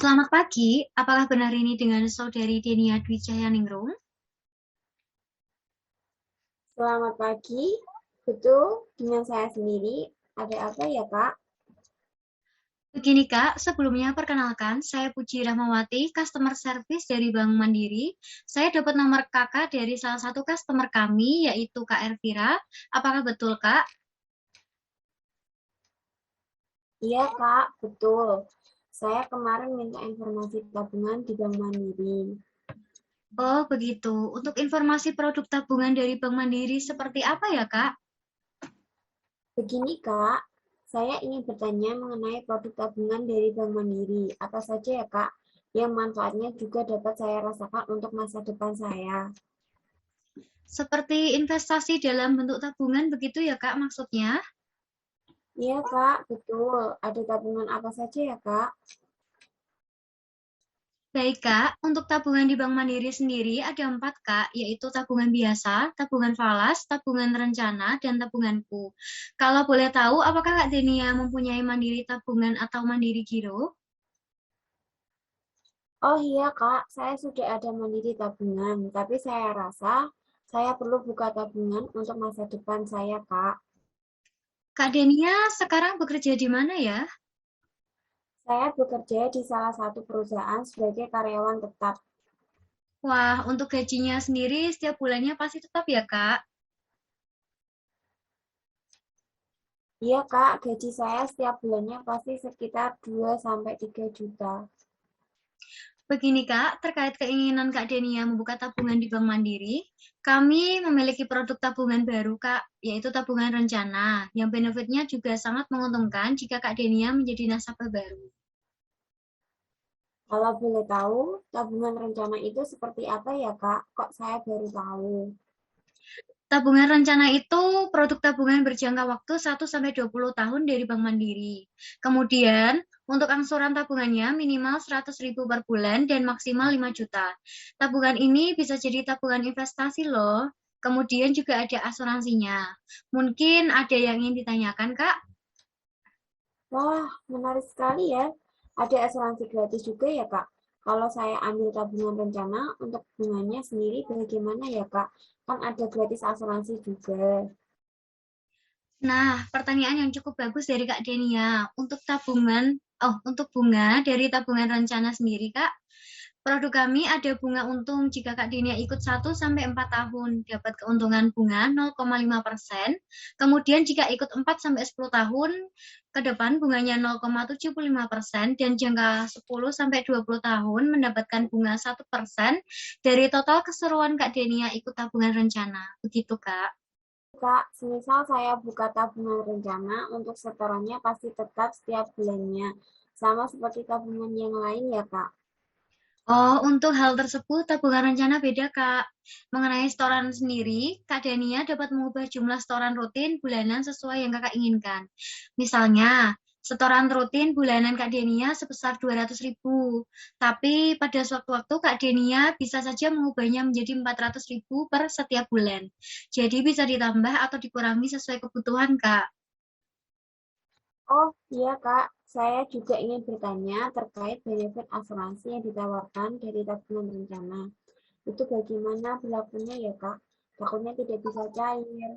Selamat pagi, apakah benar ini dengan Saudari Denia Dwi Cahyaningrum? Selamat pagi, betul dengan saya sendiri. Ada apa ya, Kak? Begini Kak, sebelumnya perkenalkan, saya Puji Rahmawati, Customer Service dari Bank Mandiri. Saya dapat nomor Kakak dari salah satu customer kami, yaitu Kak Elvira. Apakah betul Kak? Iya, Kak, betul. Saya kemarin minta informasi tabungan di Bank Mandiri. Oh begitu, untuk informasi produk tabungan dari Bank Mandiri seperti apa ya Kak? Begini, Kak, saya ingin bertanya mengenai produk tabungan dari Bank Mandiri. Apa saja ya, Kak, yang manfaatnya juga dapat saya rasakan untuk masa depan saya? Seperti investasi dalam bentuk tabungan begitu ya Kak maksudnya? Iya, Kak, betul. Ada tabungan apa saja ya, Kak? Baik Kak, untuk tabungan di Bank Mandiri sendiri ada 4 Kak, yaitu tabungan biasa, tabungan falas, tabungan rencana, dan tabunganku. Kalau boleh tahu, apakah Kak Denia mempunyai Mandiri tabungan atau Mandiri Giro? Oh iya Kak, saya sudah ada mandiri tabungan, tapi saya rasa saya perlu buka tabungan untuk masa depan saya Kak. Kak Denia sekarang bekerja di mana ya? Saya bekerja di salah satu perusahaan sebagai karyawan tetap. Wah, untuk gajinya sendiri setiap bulannya pasti tetap ya Kak? Iya Kak, gaji saya setiap bulannya pasti sekitar 2 sampai 3 juta. Begini Kak, terkait keinginan Kak Denia membuka tabungan di Bank Mandiri, kami memiliki produk tabungan baru Kak, yaitu tabungan rencana, yang benefitnya juga sangat menguntungkan jika Kak Denia menjadi nasabah baru. Kalau boleh tahu, tabungan rencana itu seperti apa ya Kak? Kok saya baru tahu? Tabungan rencana itu produk tabungan berjangka waktu 1 sampai 20 tahun dari Bank Mandiri. Kemudian, untuk angsuran tabungannya minimal 100.000 per bulan dan maksimal 5 juta. Tabungan ini bisa jadi tabungan investasi loh. Kemudian juga ada asuransinya. Mungkin ada yang ingin ditanyakan, Kak? Wah, menarik sekali ya. Ada asuransi gratis juga ya, Kak. Kalau saya ambil tabungan rencana untuk bunganya sendiri bagaimana ya, Kak? Kan ada gratis asuransi juga. Nah, pertanyaan yang cukup bagus dari Kak Denia. Untuk bunga dari tabungan rencana sendiri, Kak. Produk kami ada bunga untung jika Kak Denia ikut 1 sampai 4 tahun, dapat keuntungan bunga 0,5%. Kemudian jika ikut 4 sampai 10 tahun, ke depan bunganya 0,75% dan jangka 10 sampai 20 tahun mendapatkan bunga 1% dari total keseruan Kak Denia ikut tabungan rencana. Begitu, Kak. Kak, semisal saya buka tabungan rencana untuk setorannya pasti tetap setiap bulannya. Sama seperti tabungan yang lain ya, Kak. Oh, untuk hal tersebut tabungan rencana beda, Kak. Mengenai setoran sendiri, Kak Dania dapat mengubah jumlah setoran rutin bulanan sesuai yang Kakak inginkan. Misalnya, setoran rutin bulanan Kak Denia sebesar 200.000. Tapi pada sewaktu-waktu Kak Denia bisa saja mengubahnya menjadi 400.000 per setiap bulan. Jadi bisa ditambah atau dikurangi sesuai kebutuhan, Kak. Oh iya, Kak. Saya juga ingin bertanya terkait benefit asuransi yang ditawarkan dari tabungan rencana. Itu bagaimana berlakunya ya, Kak? Takutnya tidak bisa cair.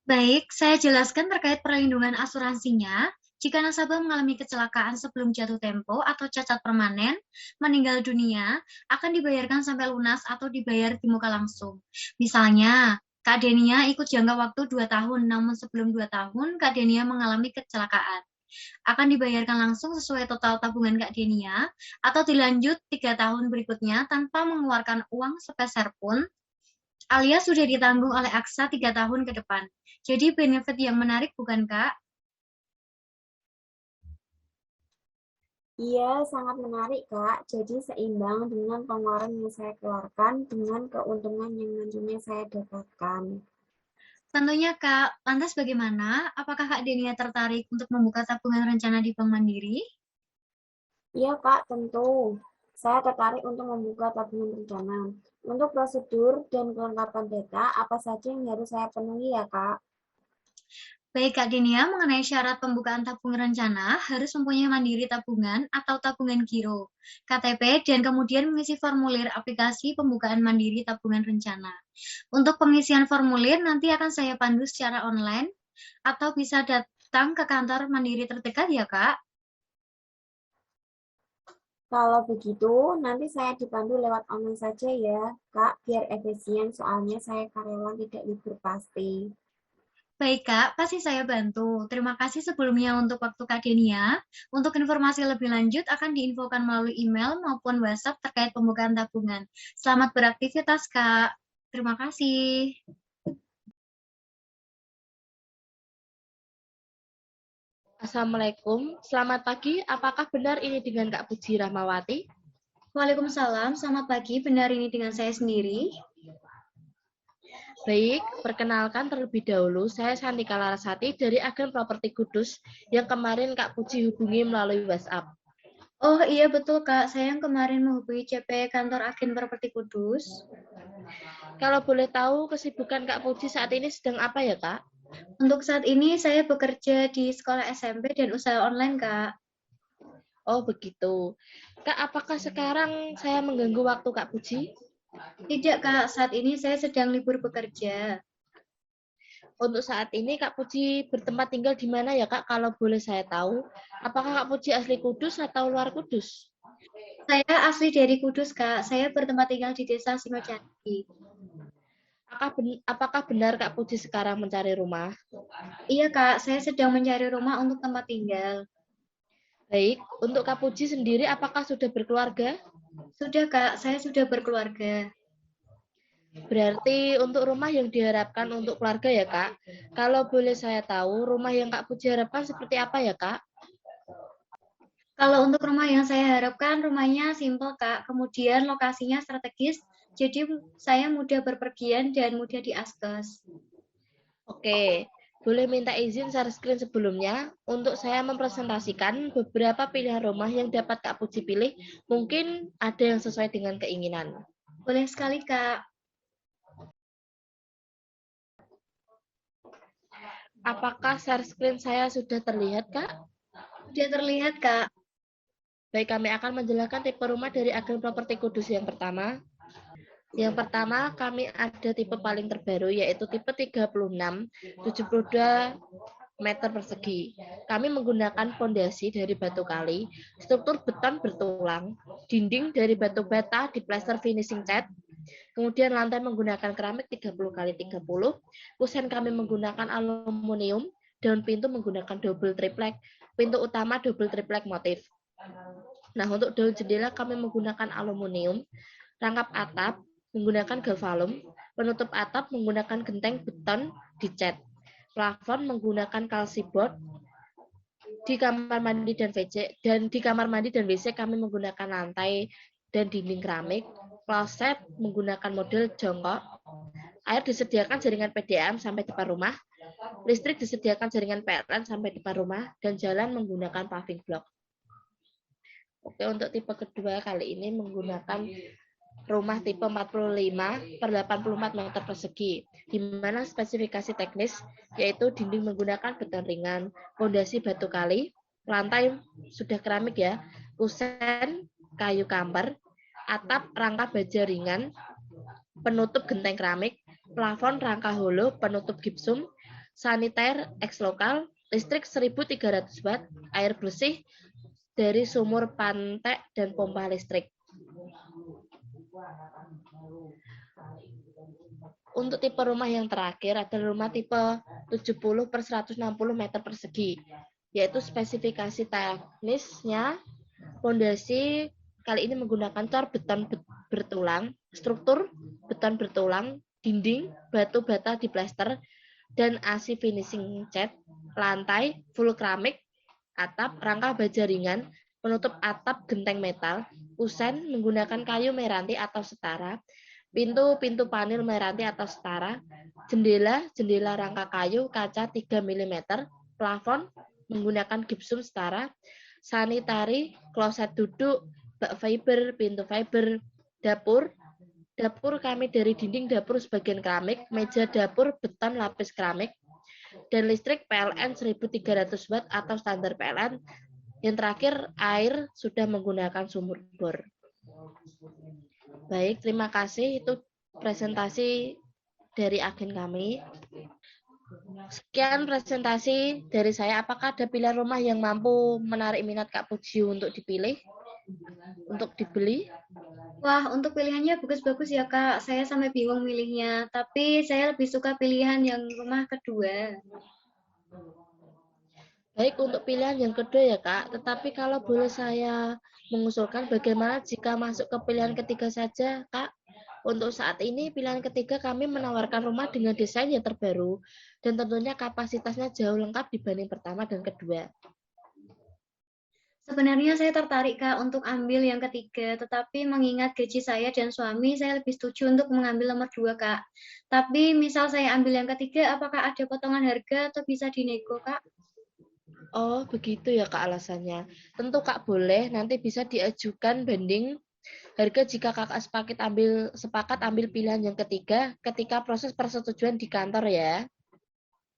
Baik, saya jelaskan terkait perlindungan asuransinya. Jika nasabah mengalami kecelakaan sebelum jatuh tempo atau cacat permanen, meninggal dunia, akan dibayarkan sampai lunas atau dibayar di muka langsung. Misalnya, Kak Denia ikut jangka waktu 2 tahun, namun sebelum 2 tahun, Kak Denia mengalami kecelakaan. Akan dibayarkan langsung sesuai total tabungan Kak Denia, atau dilanjut 3 tahun berikutnya tanpa mengeluarkan uang sepeser pun, alias sudah ditanggung oleh Aksa 3 tahun ke depan. Jadi benefit yang menarik bukan Kak? Iya, sangat menarik, Kak. Jadi seimbang dengan pengeluaran yang saya keluarkan dengan keuntungan yang nantinya saya dapatkan. Tentunya Kak, lantas bagaimana? Apakah Kak Denia tertarik untuk membuka tabungan rencana di Bank Mandiri? Iya, Kak, tentu. Saya tertarik untuk membuka tabungan rencana. Untuk prosedur dan kelengkapan data, apa saja yang harus saya penuhi ya, Kak? Baik Kak Denia, mengenai syarat pembukaan tabungan rencana harus mempunyai mandiri tabungan atau tabungan giro, KTP, dan kemudian mengisi formulir aplikasi pembukaan mandiri tabungan rencana. Untuk pengisian formulir nanti akan saya pandu secara online atau bisa datang ke kantor mandiri terdekat ya Kak. Kalau begitu, nanti saya dipandu lewat online saja ya, Kak, biar efisien soalnya saya karyawan tidak libur pasti. Baik Kak, pasti saya bantu. Terima kasih sebelumnya untuk waktu Kak Denia. Untuk informasi lebih lanjut akan diinfokan melalui email maupun WhatsApp terkait pembukaan tabungan. Selamat beraktivitas Kak. Terima kasih. Assalamualaikum, selamat pagi. Apakah benar ini dengan Kak Puji Rahmawati? Waalaikumsalam, selamat pagi. Benar ini dengan saya sendiri. Baik, perkenalkan terlebih dahulu, saya Santika Larasati dari Agen Properti Kudus yang kemarin Kak Puji hubungi melalui WhatsApp. Oh iya betul Kak, saya yang kemarin menghubungi CP kantor agen Properti Kudus. Kalau boleh tahu, kesibukan Kak Puji saat ini sedang apa ya, Kak? Untuk saat ini saya bekerja di sekolah SMP dan usaha online Kak. Oh, begitu. Kak, apakah sekarang saya mengganggu waktu Kak Puji? Tidak Kak, saat ini saya sedang libur bekerja. Untuk saat ini Kak Puji bertempat tinggal di mana ya, Kak? Kalau boleh saya tahu, apakah Kak Puji asli Kudus atau luar Kudus? Saya asli dari Kudus Kak, saya bertempat tinggal di desa Sinocandi. Apakah benar Kak Puji sekarang mencari rumah? Iya Kak, saya sedang mencari rumah untuk tempat tinggal. Baik, untuk Kak Puji sendiri apakah sudah berkeluarga? Sudah Kak, saya sudah berkeluarga. Berarti untuk rumah yang diharapkan untuk keluarga ya Kak? Kalau boleh saya tahu, rumah yang Kak Puji harapkan seperti apa ya Kak? Kalau untuk rumah yang saya harapkan, rumahnya simple Kak, kemudian lokasinya strategis, jadi saya mudah berpergian dan mudah diakses. Oke, boleh minta izin share screen sebelumnya untuk saya mempresentasikan beberapa pilihan rumah yang dapat Kak Puji pilih. Mungkin ada yang sesuai dengan keinginan. Boleh sekali Kak. Apakah share screen saya sudah terlihat Kak? Sudah terlihat Kak. Baik, kami akan menjelaskan tipe rumah dari Agen Properti Kudus yang pertama. Yang pertama, kami ada tipe paling terbaru, yaitu tipe 36, 72 meter persegi. Kami menggunakan fondasi dari batu kali, struktur beton bertulang, dinding dari batu bata di plaster finishing cat, kemudian lantai menggunakan keramik 30 kali 30, kusen kami menggunakan aluminium, daun pintu menggunakan double triplek, pintu utama double triplek motif. Nah, untuk daun jendela kami menggunakan aluminium, rangkap atap menggunakan galvalum, penutup atap menggunakan genteng beton dicat, plafon menggunakan kalsiboard, di kamar mandi dan WC kami menggunakan lantai dan dinding keramik, kloset menggunakan model jongkok, air disediakan jaringan PDAM sampai depan rumah, listrik disediakan jaringan PLN sampai depan rumah, dan jalan menggunakan paving block. Oke, untuk tipe kedua kali ini menggunakan rumah tipe 45 per 84 meter persegi, di mana spesifikasi teknis yaitu dinding menggunakan beton ringan, fondasi batu kali, lantai sudah keramik ya, kusen kayu kamper, atap rangka baja ringan, penutup genteng keramik, plafon rangka holo, penutup gipsum, saniter eks lokal, listrik 1.300 watt, air bersih dari sumur pantek dan pompa listrik. Untuk tipe rumah yang terakhir adalah rumah tipe 70 per 160 meter persegi, yaitu spesifikasi teknisnya fondasi kali ini menggunakan cor beton bertulang, struktur beton bertulang, dinding batu bata di plester, dan AC finishing cat, lantai full keramik, atap rangka baja ringan, penutup atap genteng metal, kusen menggunakan kayu meranti atau setara, pintu panel meranti atau setara, jendela rangka kayu kaca 3 mm, plafon menggunakan gipsum setara, sanitari, kloset duduk, bak fiber, pintu fiber, dapur kami dari dinding dapur sebagian keramik, meja dapur beton lapis keramik, dan listrik PLN 1.300 watt atau standar PLN. Yang terakhir, air sudah menggunakan sumur bor. Baik, terima kasih. Itu presentasi dari agen kami. Sekian presentasi dari saya. Apakah ada pilihan rumah yang mampu menarik minat Kak Puji untuk dipilih? Untuk dibeli? Wah, untuk pilihannya bagus-bagus ya, Kak. Saya sampai bingung milihnya. Tapi saya lebih suka pilihan yang rumah kedua. Baik, untuk pilihan yang kedua ya Kak, tetapi kalau boleh saya mengusulkan bagaimana jika masuk ke pilihan ketiga saja Kak? Untuk saat ini pilihan ketiga kami menawarkan rumah dengan desain yang terbaru dan tentunya kapasitasnya jauh lengkap dibanding pertama dan kedua. Sebenarnya saya tertarik, Kak, untuk ambil yang ketiga, tetapi mengingat gaji saya dan suami, saya lebih setuju untuk mengambil nomor dua, Kak. Tapi misal saya ambil yang ketiga, apakah ada potongan harga atau bisa dinego, Kak? Oh, begitu ya Kak alasannya. Tentu Kak boleh, nanti bisa diajukan banding harga jika Kakak sepakat ambil pilihan yang ketiga ketika proses persetujuan di kantor ya.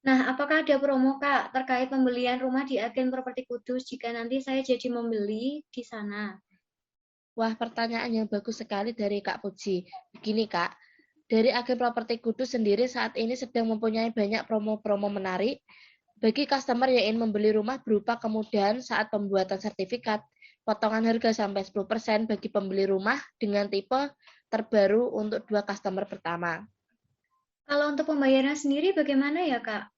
Nah, apakah ada promo, Kak, terkait pembelian rumah di agen properti Kudus jika nanti saya jadi membeli di sana? Wah, pertanyaan yang bagus sekali dari Kak Puji. Begini Kak, dari agen properti Kudus sendiri saat ini sedang mempunyai banyak promo-promo menarik bagi customer yang ingin membeli rumah berupa kemudahan saat pembuatan sertifikat, potongan harga sampai 10% bagi pembeli rumah dengan tipe terbaru untuk 2 customer pertama. Kalau untuk pembayaran sendiri bagaimana ya, Kak?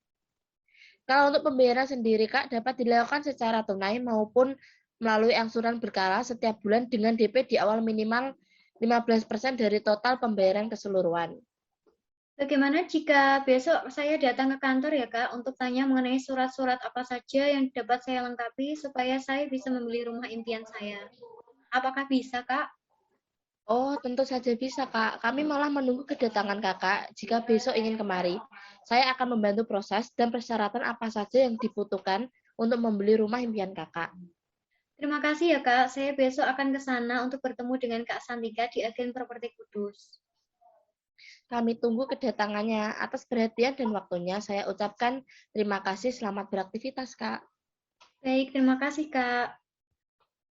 Kalau untuk pembayaran sendiri, Kak, dapat dilakukan secara tunai maupun melalui angsuran berkala setiap bulan dengan DP di awal minimal 15% dari total pembayaran keseluruhan. Bagaimana jika besok saya datang ke kantor ya, Kak, untuk tanya mengenai surat-surat apa saja yang dapat saya lengkapi supaya saya bisa membeli rumah impian saya? Apakah bisa, Kak? Oh, tentu saja bisa, Kak. Kami malah menunggu kedatangan Kakak jika besok ingin kemari. Saya akan membantu proses dan persyaratan apa saja yang dibutuhkan untuk membeli rumah impian Kakak. Terima kasih ya, Kak. Saya besok akan ke sana untuk bertemu dengan Kak Santika di agen properti Kudus. Kami tunggu kedatangannya. Atas perhatian dan waktunya, saya ucapkan terima kasih. Selamat beraktivitas, Kak. Baik, terima kasih, Kak.